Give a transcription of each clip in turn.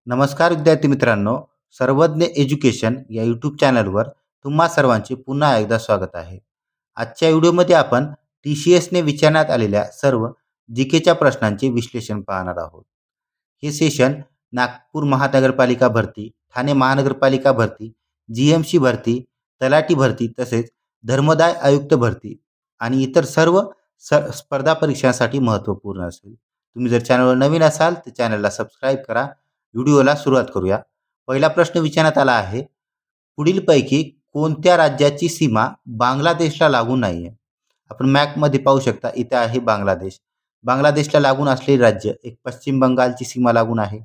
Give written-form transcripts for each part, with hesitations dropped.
नमस्कार विद्यार्थी मित्रांनो, सर्वज्ञ एज्युकेशन या यूट्यूब चॅनलवर तुम्हा सर्वांचे पुन्हा एकदा स्वागत आहे. आजच्या व्हिडिओमध्ये आपण TCSने विचारण्यात आलेल्या सर्व जीकेच्या प्रश्नांचे विश्लेषण पाहणार आहोत. हे सेशन नागपूर महानगरपालिका भरती, ठाणे महानगरपालिका भरती, GMC भरती, तलाठी भरती तसेच धर्मदाय आयुक्त भरती आणि इतर सर्व स्पर्धा परीक्षांसाठी महत्त्वपूर्ण असेल. तुम्ही जर चॅनलवर नवीन असाल तर चॅनलला सबस्क्राईब करा. व्हिडिओला सुरुवात करूया. पहिला प्रश्न विचारण्यात आला आहे, पुढीलपैकी कोणत्या राज्याची सीमा बांगलादेशला लागून नाही आहे? आपण मॅपमध्ये पाहू शकता, इथे आहे बांगलादेश. बांगलादेशला लागून असलेली राज्य, एक पश्चिम बंगालची सीमा लागून आहे,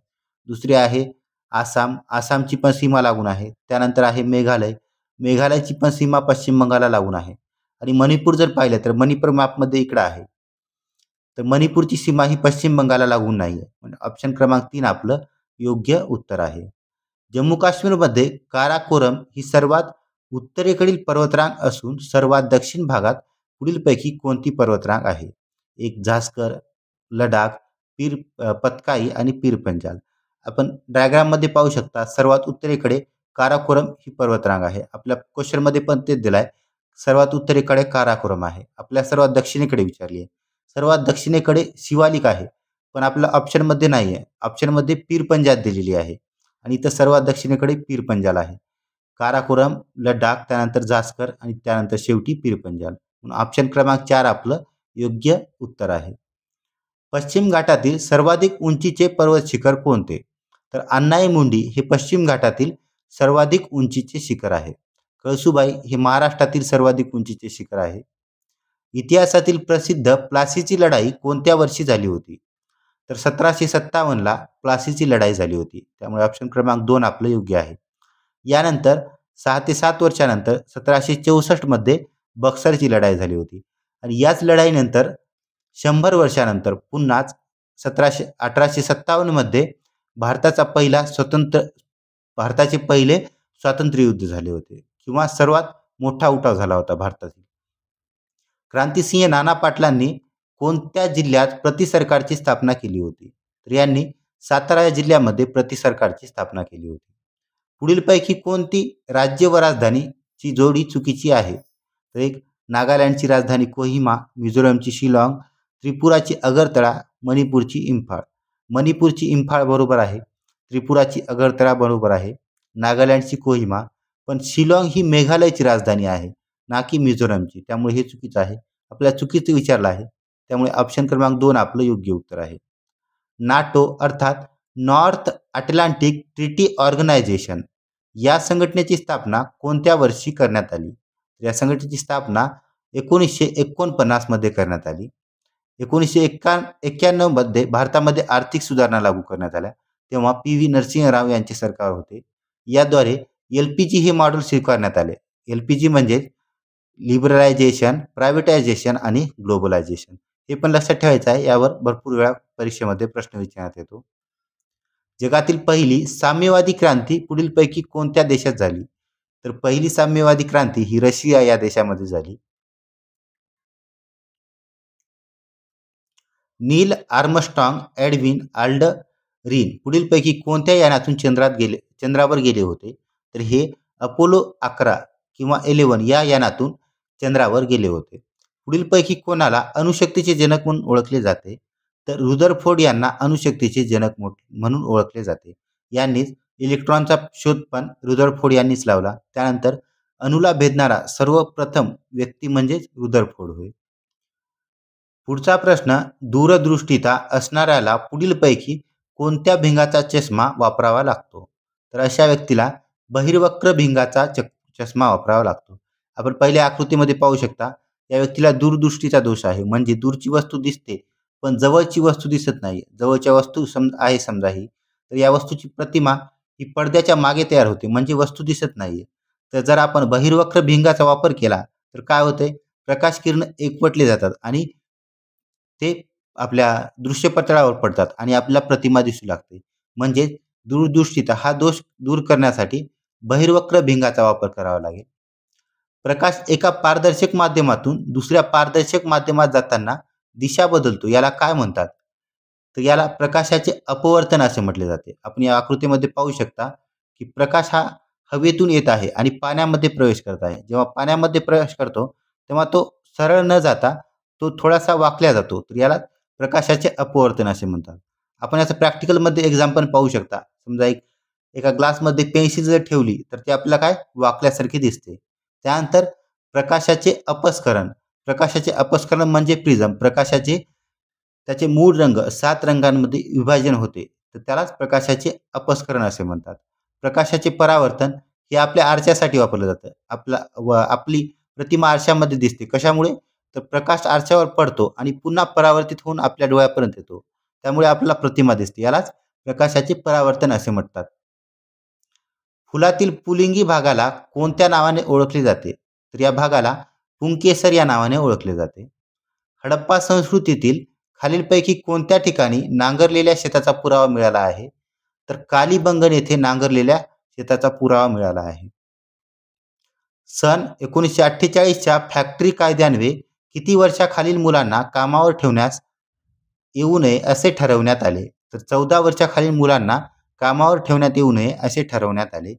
दुसरी आहे आसाम, आसामची पण सीमा लागून आहे, त्यानंतर आहे मेघालय, मेघालयची पण सीमा पश्चिम बंगालला लागून आहे आणि मणिपूर जर पाहिलं तर मणिपूर मॅपमध्ये इकडं आहे, तर मणिपूरची सीमा ही पश्चिम बंगालला लागून नाही आहे. ऑप्शन क्रमांक 3 आपलं योग्य उत्तर आहे. जम्मू काश्मीरमध्ये काराकोरम ही सर्वात उत्तरेकडील पर्वतरांग असून सर्वात दक्षिण भागात पुढीलपैकी कोणती पर्वतरांग आहे? एक झास्कर, लडाख, पतकाई आणि पीर पंजाल. आपण डायग्राममध्ये पाहू शकता, सर्वात उत्तरेकडे काराकोरम ही पर्वतरांग आहे. आपल्या क्वेश्चनमध्ये पण तेच दिलाय, सर्वात उत्तरेकडे काराकोरम आहे. आपल्या सर्वात दक्षिणेकडे विचारली आहे. सर्वात दक्षिणेकडे शिवालिक आहे, पण आपल्या ऑप्शनमध्ये नाही आहे. ऑप्शनमध्ये पीर पंजाल दिलेली आहे आणि इथं सर्वात दक्षिणेकडे पीर पंजाल आहे. काराकोरम, लडाख, त्यानंतर झास्कर आणि त्यानंतर शेवटी पीर पंजाल. म्हणून ऑप्शन क्रमांक 4 आपलं योग्य उत्तर आहे. पश्चिम घाटातील सर्वाधिक उंचीचे पर्वत शिखर कोणते? तर अन्नाईमुंडी हे पश्चिम घाटातील सर्वाधिक उंचीचे शिखर आहे. कळसुबाई हे महाराष्ट्रातील सर्वाधिक उंचीचे शिखर आहे. इतिहासातील प्रसिद्ध प्लासीची लढाई कोणत्या वर्षी झाली होती? तर 1757ला प्लासीची लढाई झाली होती. त्यामुळे ऑप्शन क्रमांक 2 आपलं योग्य आहे. यानंतर 6 ते 7 वर्षानंतर 1764 मध्ये बक्सरची लढाई झाली होती आणि याच लढाईनंतर 100 वर्षानंतर पुन्हाच 1857 मध्ये भारताचे पहिले स्वातंत्र्य युद्ध झाले होते किंवा सर्वात मोठा उठाव झाला होता भारतातील. क्रांतिसिंह नाना पाटलांनी कोणत्या जिल्ह्यात प्रतिसरकारची स्थापना केली होती? तर यांनी सातारा या जिल्ह्यामध्ये प्रतिसरकारची स्थापना केली होती. पुढीलपैकी कोणती राज्य व राजधानीची जोडी चुकीची आहे? तर एक नागालँडची राजधानी कोहिमा, मिझोरमची शिलाँग, त्रिपुराची अगरतळा, मणिपूरची इम्फाळ. मणिपूरची इम्फाळ बरोबर आहे, त्रिपुराची अगरतळा बरोबर आहे, नागालँडची कोहिमा, पण शिलाँग ही मेघालयची राजधानी आहे ना की मिझोरमची. त्यामुळे हे चुकीचं आहे. आपल्याला चुकीचं विचारलं आहे, त्यामुळे ऑप्शन क्रमांक 2 आपलं योग्य उत्तर आहे. नाटो अर्थात नॉर्थ अटलांटिक ट्रिटी ऑर्गनायझेशन या संघटनेची स्थापना कोणत्या वर्षी करण्यात आली? या संघटनेची स्थापना 1949 मध्ये करण्यात आली. 1991 मध्ये भारतामध्ये आर्थिक सुधारणा लागू करण्यात आल्या, तेव्हा PV नरसिंह राव यांचे सरकार होते. याद्वारे LPG हे मॉडेल स्वीकारण्यात आले. LPG म्हणजे लिबरलायझेशन, प्रायव्हेटायझेशन आणि ग्लोबलायझेशन. हे पण लक्षात ठेवायचं आहे, यावर भरपूर वेळा परीक्षेमध्ये प्रश्न विचारण्यात येतो. जगातील पहिली साम्यवादी क्रांती पुढीलपैकी कोणत्या देशात झाली? तर पहिली साम्यवादी क्रांती ही रशिया या देशामध्ये झाली. नील आर्मस्ट्रॉंग, एडविन आल्डरिन पुढीलपैकी कोणत्या यानातून चंद्रावर गेले होते? तर हे अपोलो 11 किंवा 11 या यानातून चंद्रावर गेले होते. पुढीलपैकी कोणाला अणुशक्तीचे जनक म्हणून ओळखले जाते? तर रुदरफोर्ड यांना अणुशक्तीचे जनक म्हणून ओळखले जाते. यांनीच इलेक्ट्रॉनचा शोध पण रुदरफोर्ड यांनीच लावला. त्यानंतर अणुला भेदणारा सर्वप्रथम व्यक्ती म्हणजेच रुदरफोर्ड होय. पुढचा प्रश्न, दूरदृष्टिता असणाऱ्याला पुढीलपैकी कोणत्या भिंगाचा चष्मा वापरावा लागतो? तर अशा व्यक्तीला बहिर्वक्र भिंगाचा चष्मा वापरावा लागतो. आपण पहिल्या आकृतीमध्ये पाहू शकता, या व्यक्तीला दूरदृष्टीचा दोष आहे, म्हणजे दूरची वस्तू दिसते पण जवळची वस्तू दिसत नाही. जवळच्या वस्तू आहे समजा ही, तर या वस्तूची प्रतिमा ही पडद्याच्या मागे तयार होते, म्हणजे वस्तू दिसत नाहीये. तर जर आपण बहिर्वक्र भिंगाचा वापर केला तर काय होते, प्रकाश किरण एकवटले जातात आणि ते आपल्या दृश्यपटलावर पडतात आणि आपल्याला प्रतिमा दिसू लागते. म्हणजे दूरदृष्टीता हा दोष दूर करण्यासाठी बहिर्वक्र भिंगाचा वापर करावा लागेल. प्रकाश एका पारदर्शक माध्यमातून दुसऱ्या पारदर्शक माध्यमात जाताना दिशा बदलतो, याला काय म्हणतात? तर याला प्रकाशाचे अपवर्तन असे म्हटले जाते. आपण या आकृतीमध्ये पाहू शकता की प्रकाश हा हवेतून येत आहे आणि पाण्यामध्ये प्रवेश करत आहे. जेव्हा पाण्यामध्ये प्रवेश करतो तेव्हा तो सरळ न जाता तो थोडासा वाकल्या जातो. तर याला प्रकाशाचे अपवर्तन असे म्हणतात. आपण याचं प्रॅक्टिकलमध्ये एक्झाम्पल पाहू शकता. समजा एका ग्लासमध्ये पेन्सिल जर ठेवली तर ती आपल्याला काय वाकल्यासारखी दिसते. त्यानंतर प्रकाशाचे अपस्खलन. प्रकाशाचे अपस्खलन म्हणजे प्रिझम. प्रकाशाचे त्याचे मूळ रंग 7 रंगांमध्ये विभाजन होते. तर त्यालाच प्रकाशाचे अपस्खलन असे म्हणतात. प्रकाशाचे परावर्तन हे आपल्या आरशासाठी वापरलं जातं. आपली प्रतिमा आरशामध्ये दिसते. कशामुळे? तर प्रकाश आरशावर पडतो आणि पुन्हा परावर्तित होऊन आपल्या डोळ्यापर्यंत येतो. त्यामुळे आपल्याला प्रतिमा दिसते. यालाच प्रकाशाचे परावर्तन असे म्हणतात. फुलातील पुलिंगी भागाला कोणत्या नावाने ओळखले जाते? तर या भागाला पुंकेसर या नावाने ओळखले जाते. हडप्पा संस्कृतीतील खालीलपैकी कोणत्या ठिकाणी नांगरलेल्या शेताचा पुरावा मिळाला आहे? तर कालीबंगन येथे नांगरलेल्या शेताचा पुरावा मिळाला आहे. सन 1948च्या फॅक्टरी कायद्यान्वये किती वर्षाखालील मुलांना कामावर ठेवण्यास येऊ नये असे ठरवण्यात आले? तर 14 वर्षाखालील मुलांना कामावर ठेवण्यात येऊ नये असे ठरवण्यात आले.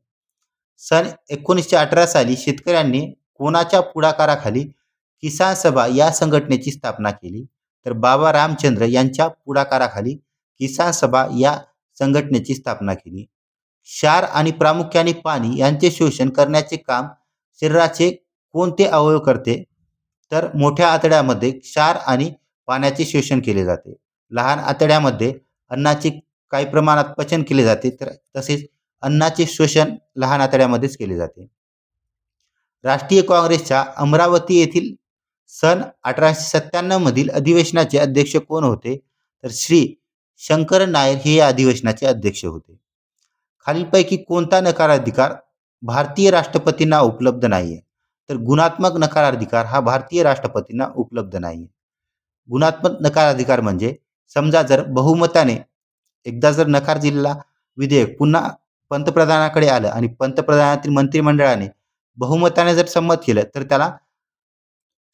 सन 1918 साली शेतकऱ्यांनी कोणाच्या पुढाकाराखाली किसान सभा या संघटनेची स्थापना केली? तर बाबा रामचंद्र यांच्या पुढाकाराखाली किसान सभा या संघटनेची स्थापना केली. क्षार आणि प्रामुख्याने पाणी यांचे शोषण करण्याचे काम शरीराचे कोणते अवयव करते? तर मोठ्या आतड्यामध्ये क्षार आणि पाण्याचे शोषण केले जाते. लहान आतड्यामध्ये अन्नाचे काही प्रमाणात पचन केले जाते, तर तसेच अन्नाचे शोषण लहान आतड्यामध्येच केले जाते. राष्ट्रीय काँग्रेसच्या अमरावती येथील सन 1897 मधील अधिवेशनाचे अध्यक्ष कोण होते? तर श्री शंकरन नायर हे या अधिवेशनाचे अध्यक्ष होते. खालीलपैकी कोणता नकाराधिकार भारतीय राष्ट्रपतींना उपलब्ध नाहीये? तर गुणात्मक नकाराधिकार हा भारतीय राष्ट्रपतींना उपलब्ध नाहीये. गुणात्मक नकाराधिकार म्हणजे समजा जर बहुमताने एकदा जर नकार दिलेला विधेयक पुन्हा पंतप्रधानाकडे आलं आणि पंतप्रधानातील मंत्रिमंडळाने बहुमताने जर संमत केलं तर त्याला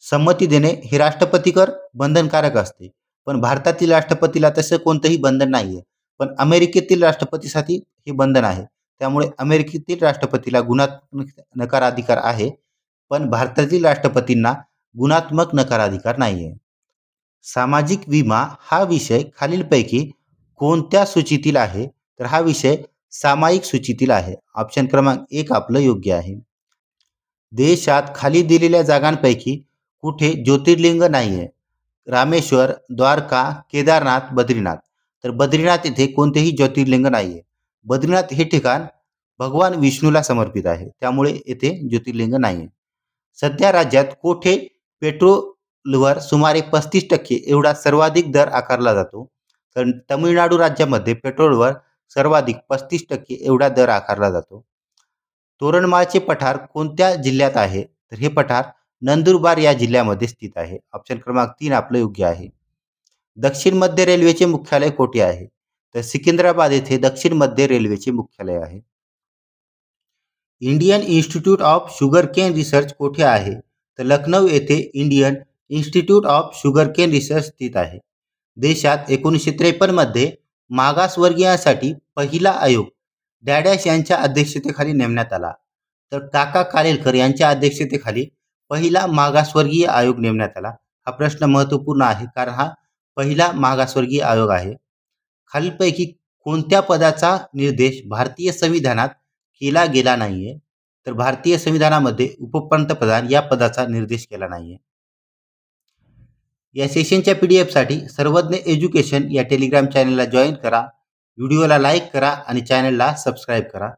संमती देणे हे राष्ट्रपतीवर बंधनकारक असते. पण भारतातील राष्ट्रपतीला तसं कोणतंही बंधन नाहीये. पण अमेरिकेतील राष्ट्रपतीसाठी हे बंधन आहे. त्यामुळे अमेरिकेतील राष्ट्रपतीला गुणात्मक नकाराधिकार आहे, पण भारतातील राष्ट्रपतींना गुणात्मक नकाराधिकार नाहीये. सामाजिक विमा हा विषय खालीलपैकी कोणत्या सूचीतील आहे? तर हा विषय सामायिक सूचीतील आहे. ऑप्शन क्रमांक 1 आपलं योग्य आहे. देशात खाली दिलेल्या जागांपैकी कुठे ज्योतिर्लिंग नाहीये? रामेश्वर, द्वारका, केदारनाथ, बद्रीनाथ. तर बद्रीनाथ येथे कोणतेही ज्योतिर्लिंग नाहीये. बद्रीनाथ हे ठिकाण भगवान विष्णूला समर्पित आहे, त्यामुळे येथे ज्योतिर्लिंग नाहीये. सध्या राज्यात कोठे पेट्रोलवर सुमारे 35% एवढा सर्वाधिक दर आकारला जातो? तर तमिळनाडू राज्यामध्ये पेट्रोलवर सर्वाधिक 35% एवढा दर आकारला जातो. तोरणमाळचे पठार कोणत्या जिल्ह्यात आहे? तर हे पठार नंदुरबार या जिल्ह्यामध्ये स्थित आहे. ऑप्शन क्रमांक 3 आपलं योग्य आहे. दक्षिण मध्य रेल्वेचे मुख्यालय कोठे आहे? तर सिकंदराबाद येथे दक्षिण मध्य रेल्वेचे मुख्यालय आहे. Indian institute of sugarcane research कोठे आहे? तर लखनौ येथे Indian institute of sugarcane research स्थित आहे. देशात 1953 मध्ये मागासवर्गीयांसाठी पहिला आयोग डॅडॅश यांच्या अध्यक्षतेखाली नेमण्यात आला. तर काका कालेलकर यांच्या अध्यक्षतेखाली पहिला मागासवर्गीय आयोग नेमण्यात आला. हा प्रश्न महत्त्वपूर्ण आहे, कारण हा पहिला मागासवर्गीय आयोग आहे. खालीलपैकी कोणत्या पदाचा निर्देश भारतीय संविधानात केला गेला नाहीये? तर भारतीय संविधानामध्ये उपपंतप्रधान या पदाचा निर्देश केला नाहीये. या सेशनच्या PDF साठी सर्वज्ञ एज्युकेशन या टेलिग्राम चॅनलला जॉईन करा. व्हिडिओला लाईक करा आणि चॅनलला सबस्क्राईब करा.